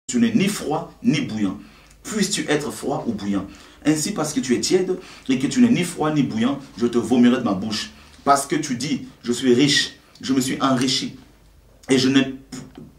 tu n'es ni froid ni bouillant. Puisses-tu être froid ou bouillant. Ainsi, parce que tu es tiède et que tu n'es ni froid ni bouillant, je te vomirai de ma bouche. Parce que tu dis, je suis riche, je me suis enrichi et je n'ai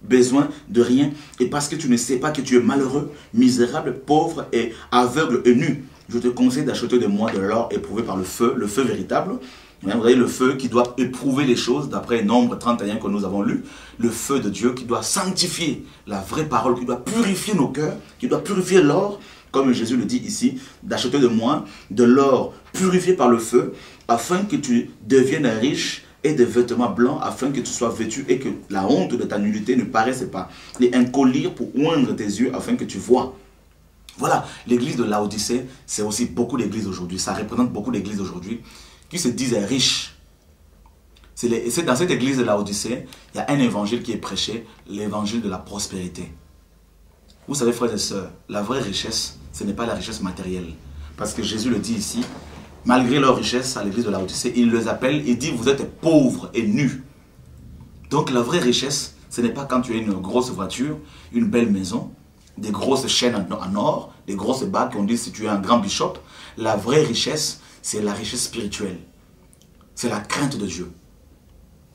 besoin de rien. Et parce que tu ne sais pas que tu es malheureux, misérable, pauvre et aveugle et nu, je te conseille d'acheter de moi de l'or éprouvé par le feu véritable. Vous voyez, le feu qui doit éprouver les choses, d'après Nombre 31 que nous avons lu, le feu de Dieu qui doit sanctifier la vraie parole, qui doit purifier nos cœurs, qui doit purifier l'or, comme Jésus le dit ici, d'acheter de moi de l'or purifié par le feu, afin que tu deviennes riche et des vêtements blancs, afin que tu sois vêtu et que la honte de ta nudité ne paraisse pas, et un collier pour oindre tes yeux, afin que tu vois. Voilà, l'église de Laodicée, c'est aussi beaucoup d'églises aujourd'hui, ça représente beaucoup d'églises aujourd'hui, qui se disent riches. C'est dans cette église de Laodicée, il y a un évangile qui est prêché, l'évangile de la prospérité. Vous savez, frères et sœurs, la vraie richesse, ce n'est pas la richesse matérielle. Parce que Jésus le dit ici, malgré leur richesse à l'église de Laodicée, il les appelle et dit, vous êtes pauvres et nus. Donc la vraie richesse, ce n'est pas quand tu as une grosse voiture, une belle maison, des grosses chaînes en or, des grosses bagues, on dit si tu es un grand bishop. La vraie richesse, c'est la richesse spirituelle. C'est la crainte de Dieu.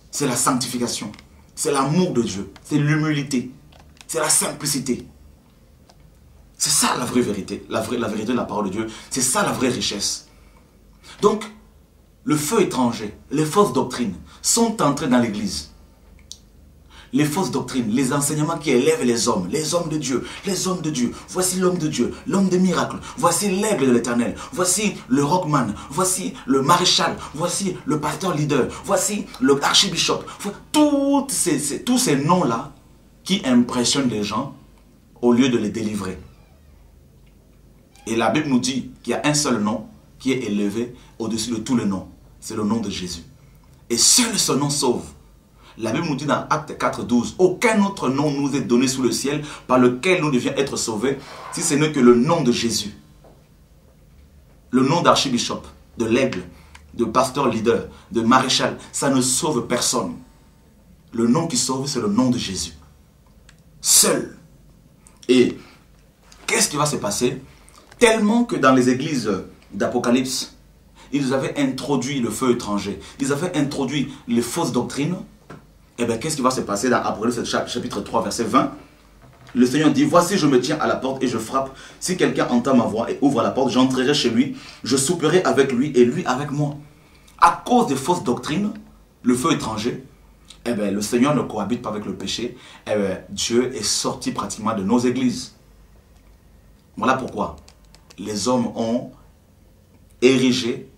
C'est la sanctification. C'est l'amour de Dieu. C'est l'humilité. C'est la simplicité. C'est ça la vraie vérité. La vérité de la parole de Dieu. C'est ça la vraie richesse. Donc, le feu étranger, les fausses doctrines sont entrées dans l'église. Les fausses doctrines, les enseignements qui élèvent les hommes de Dieu, les hommes de Dieu. Voici l'homme de Dieu, l'homme des miracles. Voici l'aigle de l'Éternel. Voici le rockman. Voici le maréchal. Voici le pasteur leader. Voici le archibishop. Tous ces noms-là qui impressionnent les gens au lieu de les délivrer. Et la Bible nous dit qu'il y a un seul nom qui est élevé au-dessus de tous les noms. C'est le nom de Jésus. Et seul ce nom sauve. La Bible nous dit dans Acte 4, 12, aucun autre nom nous est donné sous le ciel par lequel nous devions être sauvés, si ce n'est que le nom de Jésus. Le nom d'archibishop, de l'aigle, de pasteur leader, de maréchal, ça ne sauve personne. Le nom qui sauve, c'est le nom de Jésus. Seul. Et qu'est-ce qui va se passer? Tellement que dans les églises d'Apocalypse, ils avaient introduit le feu étranger. Ils avaient introduit les fausses doctrines. Eh bien, qu'est-ce qui va se passer dans Apocalypse chapitre 3, verset 20? Le Seigneur dit, voici, je me tiens à la porte et je frappe. Si quelqu'un entend ma voix et ouvre la porte, j'entrerai chez lui, je souperai avec lui et lui avec moi. À cause des fausses doctrines, le feu étranger, eh bien, le Seigneur ne cohabite pas avec le péché. Eh bien, Dieu est sorti pratiquement de nos églises. Voilà pourquoi les hommes ont érigé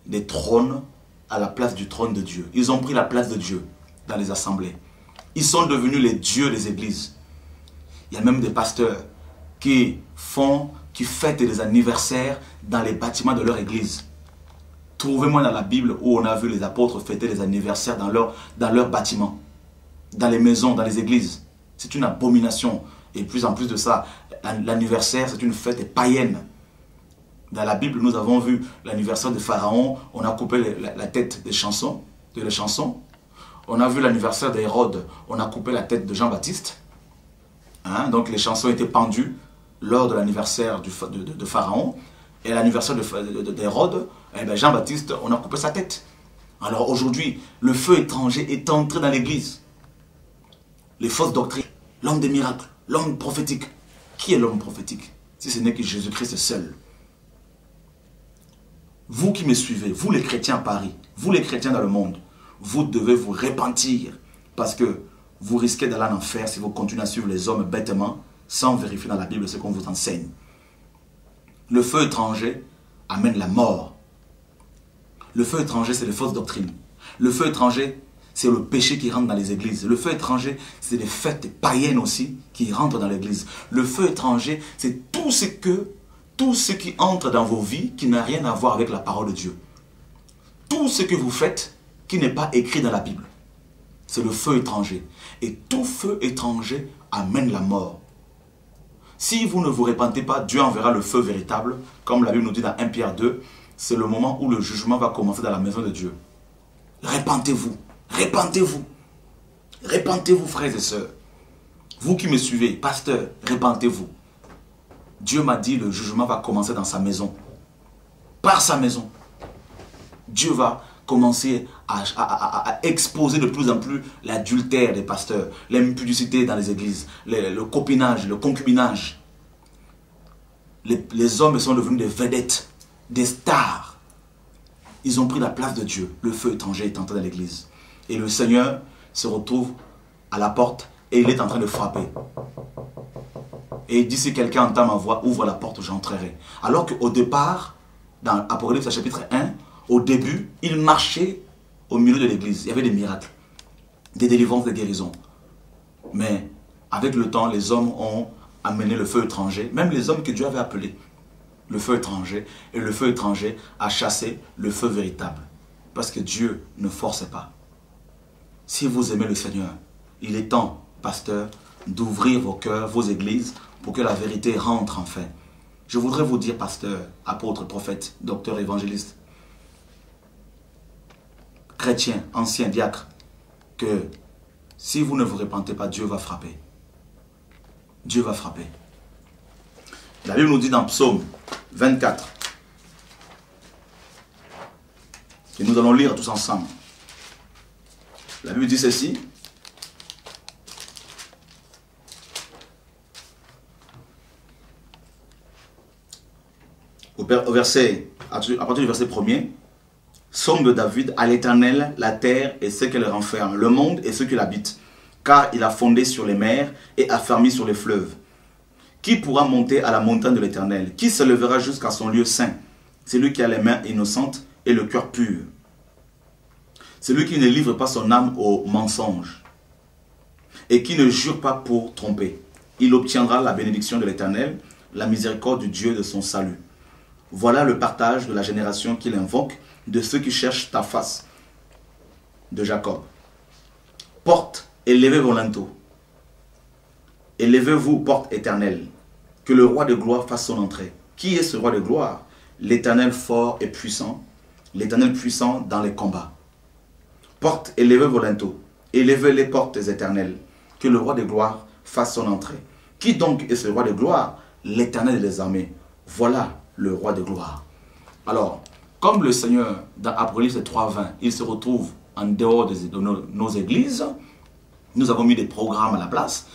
des trônes à la place du trône de Dieu. Ils ont pris la place de Dieu dans les assemblées. Ils sont devenus les dieux des églises. Il y a même des pasteurs qui fêtent des anniversaires dans les bâtiments de leur église. Trouvez-moi dans la Bible où on a vu les apôtres fêter des anniversaires dans leur bâtiments, dans les maisons, dans les églises. C'est une abomination. Et plus en plus de ça, l'anniversaire, c'est une fête païenne. Dans la Bible, nous avons vu l'anniversaire de Pharaon, on a coupé la tête des chansons, de les chansons. On a vu l'anniversaire d'Hérode, on a coupé la tête de Jean-Baptiste. Hein? Donc les chansons étaient pendues lors de l'anniversaire de Pharaon. Et l'anniversaire d'Hérode, eh Jean-Baptiste, on a coupé sa tête. Alors aujourd'hui, le feu étranger est entré dans l'église. Les fausses doctrines, l'homme des miracles, l'homme prophétique. Qui est l'homme prophétique? Si ce n'est que Jésus-Christ seul. Vous qui me suivez, vous les chrétiens à Paris, vous les chrétiens dans le monde, vous devez vous repentir parce que vous risquez d'aller en enfer si vous continuez à suivre les hommes bêtement sans vérifier dans la Bible ce qu'on vous enseigne. Le feu étranger amène la mort. Le feu étranger, c'est les fausses doctrines. Le feu étranger, c'est le péché qui rentre dans les églises. Le feu étranger, c'est les fêtes païennes aussi qui rentrent dans l'église. Le feu étranger, c'est tout ce qui entre dans vos vies qui n'a rien à voir avec la parole de Dieu. Tout ce que vous faites qui n'est pas écrit dans la Bible. C'est le feu étranger. Et tout feu étranger amène la mort. Si vous ne vous repentez pas, Dieu enverra le feu véritable. Comme la Bible nous dit dans 1 Pierre 2, c'est le moment où le jugement va commencer dans la maison de Dieu. Repentez-vous. Repentez-vous. Repentez-vous, frères et sœurs. Vous qui me suivez, pasteur, répentez-vous. Dieu m'a dit le jugement va commencer dans sa maison. Par sa maison. Dieu va commencer à exposer de plus en plus l'adultère des pasteurs, l'impudicité dans les églises, le copinage, le concubinage. Les hommes sont devenus des vedettes, des stars. Ils ont pris la place de Dieu. Le feu étranger est entré dans l'église. Et le Seigneur se retrouve à la porte et il est en train de frapper. Et il dit, si quelqu'un entend ma voix, ouvre la porte, j'entrerai. Alors qu'au départ, dans Apocalypse chapitre 1, au début, il marchait au milieu de l'église. Il y avait des miracles, des délivrances, des guérisons. Mais avec le temps, les hommes ont amené le feu étranger, même les hommes que Dieu avait appelés, le feu étranger, et le feu étranger a chassé le feu véritable. Parce que Dieu ne force pas. Si vous aimez le Seigneur, il est temps, pasteur, d'ouvrir vos cœurs, vos églises, pour que la vérité rentre enfin. Je voudrais vous dire, pasteur, apôtre, prophète, docteur, évangéliste, chrétien, ancien, diacre, que si vous ne vous repentez pas, Dieu va frapper. Dieu va frapper. La Bible nous dit dans Psaume 24, que nous allons lire tous ensemble. La Bible dit ceci. À partir du verset 1er, Psaume de David, à l'Éternel, la terre et ce qu'elle renferme, le monde et ceux qui l'habitent, car il a fondé sur les mers et affermi sur les fleuves. Qui pourra monter à la montagne de l'Éternel? Qui se lèvera jusqu'à son lieu saint? Celui qui a les mains innocentes et le cœur pur. Celui qui ne livre pas son âme au mensonge et qui ne jure pas pour tromper. Il obtiendra la bénédiction de l'Éternel, la miséricorde du Dieu de son salut. Voilà le partage de la génération qu'il invoque, de ceux qui cherchent ta face, de Jacob. Porte, élevez vos linteaux. Élevez-vous, porte éternelle, que le roi de gloire fasse son entrée. Qui est ce roi de gloire? L'Éternel fort et puissant, l'Éternel puissant dans les combats. Porte, élevez vos linteaux, élevez les portes éternelles, que le roi de gloire fasse son entrée. Qui donc est ce roi de gloire? L'Éternel des armées. Voilà le roi de gloire. Alors, comme le Seigneur, dans Apocalypse 3:20, il se retrouve en dehors de nos églises, nous avons mis des programmes à la place.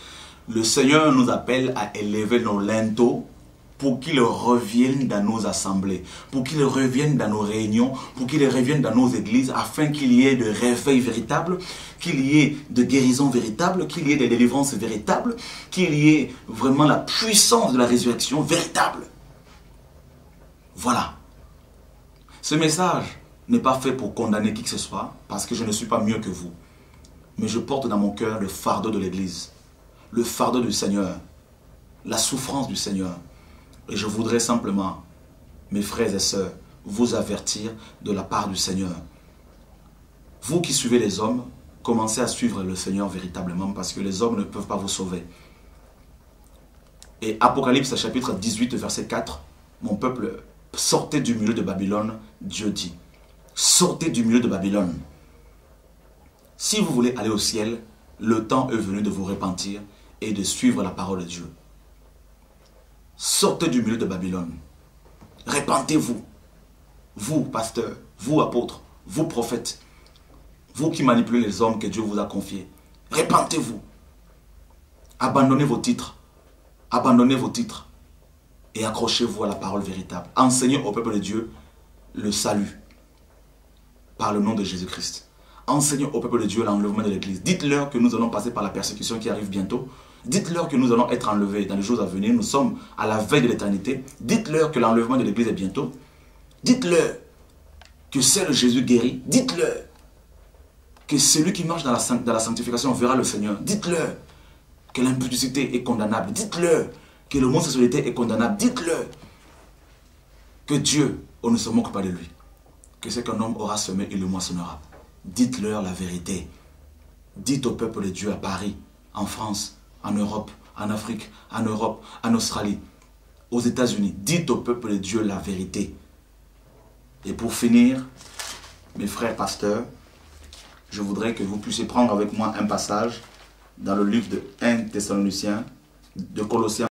Le Seigneur nous appelle à élever nos linteaux pour qu'ils reviennent dans nos assemblées, pour qu'ils reviennent dans nos réunions, pour qu'ils reviennent dans nos églises, afin qu'il y ait de réveil véritable, qu'il y ait de guérison véritable, qu'il y ait de délivrance véritable, qu'il y ait vraiment la puissance de la résurrection véritable. Voilà. Ce message n'est pas fait pour condamner qui que ce soit, parce que je ne suis pas mieux que vous. Mais je porte dans mon cœur le fardeau de l'Église, le fardeau du Seigneur, la souffrance du Seigneur. Et je voudrais simplement, mes frères et sœurs, vous avertir de la part du Seigneur. Vous qui suivez les hommes, commencez à suivre le Seigneur véritablement, parce que les hommes ne peuvent pas vous sauver. Et Apocalypse chapitre 18, verset 4, mon peuple, sortez du milieu de Babylone, Dieu dit. Sortez du milieu de Babylone. Si vous voulez aller au ciel, le temps est venu de vous repentir et de suivre la parole de Dieu. Sortez du milieu de Babylone. Repentez-vous. Vous, pasteurs, vous, apôtres, vous, prophètes, vous qui manipulez les hommes que Dieu vous a confiés. Repentez-vous. Abandonnez vos titres. Abandonnez vos titres. Et accrochez-vous à la parole véritable. Enseignez au peuple de Dieu le salut par le nom de Jésus-Christ. Enseignez au peuple de Dieu l'enlèvement de l'Église. Dites-leur que nous allons passer par la persécution qui arrive bientôt. Dites-leur que nous allons être enlevés dans les jours à venir. Nous sommes à la veille de l'éternité. Dites-leur que l'enlèvement de l'Église est bientôt. Dites-leur que seul Jésus guérit. Dites-leur que celui qui marche dans la sanctification verra le Seigneur. Dites-leur que l'impudicité est condamnable. Dites-leur que l'homosexualité est condamnable. Dites-leur que Dieu, on ne se moque pas de lui. Que ce qu'un homme aura semé, il le moissonnera. Dites-leur la vérité. Dites au peuple de Dieu à Paris, en France, en Europe, en Afrique, en Europe, en Australie, aux États-Unis. Dites au peuple de Dieu la vérité. Et pour finir, mes frères pasteurs, je voudrais que vous puissiez prendre avec moi un passage dans le livre de 1 Thessaloniciens, de Colossiens.